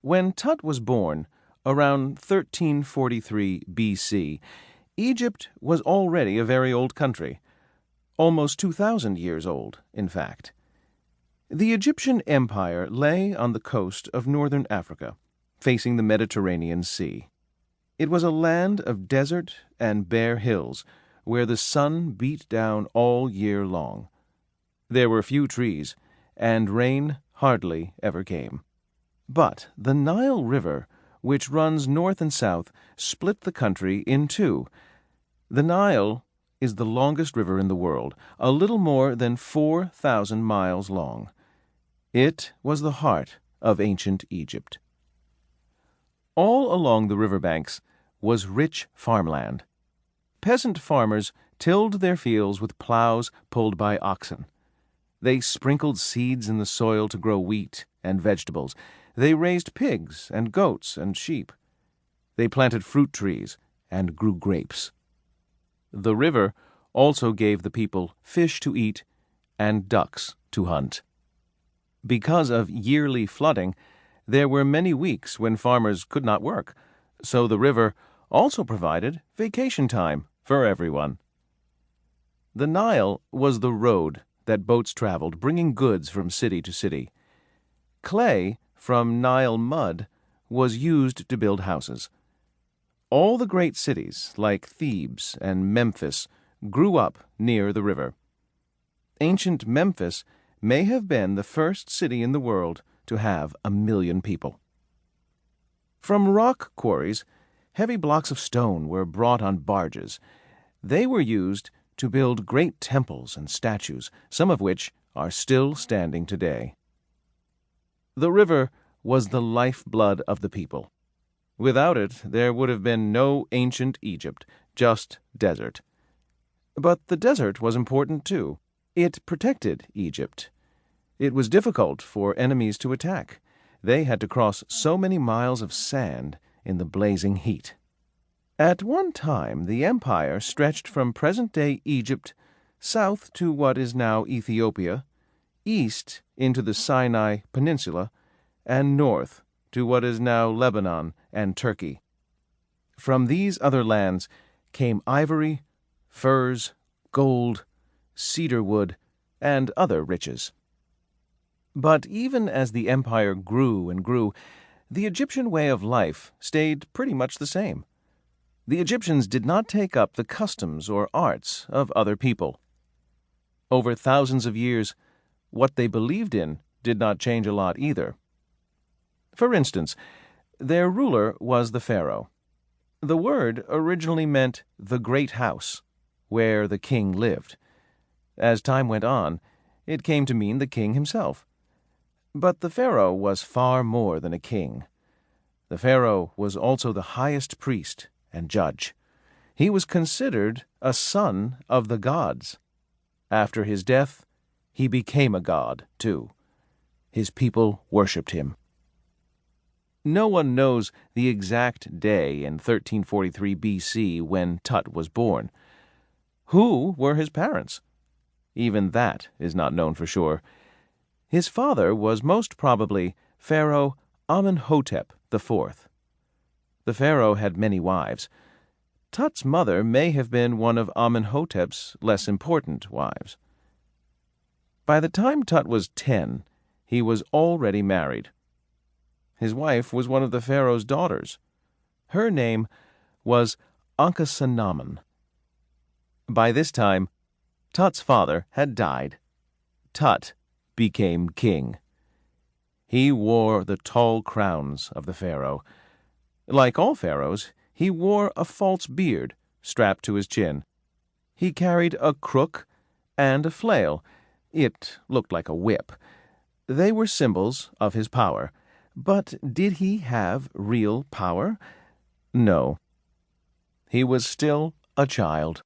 When Tut was born, around 1343 B.C., Egypt was already a very old country, almost 2,000 years old, in fact. The Egyptian Empire lay on the coast of northern Africa, facing the Mediterranean Sea. It was a land of desert and bare hills, where the sun beat down all year long. There were few trees, and rain hardly ever came. But the Nile River, which runs north and south, split the country in two. The Nile is the longest river in the world, a little more than 4,000 miles long. It was the heart of ancient Egypt. All along the riverbanks was rich farmland. Peasant farmers tilled their fields with plows pulled by oxen. They sprinkled seeds in the soil to grow wheat and vegetables. They raised pigs and goats and sheep. They planted fruit trees and grew grapes. The river also gave the people fish to eat and ducks to hunt. Because of yearly flooding, there were many weeks when farmers could not work, so the river also provided vacation time for everyone. The Nile was the road that boats traveled, bringing goods from city to city. Clay from Nile mud was used to build houses. All the great cities, like Thebes and Memphis, grew up near the river. Ancient Memphis may have been the first city in the world to have 1 million people. From rock quarries, heavy blocks of stone were brought on barges. They were used to build great temples and statues, some of which are still standing today. The river was the lifeblood of the people. Without it, there would have been no ancient Egypt, just desert. But the desert was important too. It protected Egypt. It was difficult for enemies to attack. They had to cross so many miles of sand in the blazing heat. At one time, the empire stretched from present-day Egypt south to what is now Ethiopia, east into the Sinai Peninsula, and north to what is now Lebanon and Turkey. From these other lands came ivory, furs, gold, cedar wood, and other riches. But even as the empire grew and grew, the Egyptian way of life stayed pretty much the same. The Egyptians did not take up the customs or arts of other people. Over thousands of years, what they believed in did not change a lot either. For instance, their ruler was the pharaoh. The word originally meant the great house, where the king lived. As time went on, it came to mean the king himself. But the pharaoh was far more than a king. The pharaoh was also the highest priest and judge. He was considered a son of the gods. After his death, he became a god, too. His people worshipped him. No one knows the exact day in 1343 B.C. when Tut was born. Who were his parents? Even that is not known for sure. His father was most probably Pharaoh Amenhotep IV. The pharaoh had many wives. Tut's mother may have been one of Amenhotep's less important wives. By the time Tut was 10, he was already married. His wife was one of the pharaoh's daughters. Her name was Ankhesenamun. By this time, Tut's father had died. Tut became king. He wore the tall crowns of the pharaoh. Like all pharaohs, he wore a false beard strapped to his chin. He carried a crook and a flail. It looked like a whip. They were symbols of his power. But did he have real power? No. He was still a child.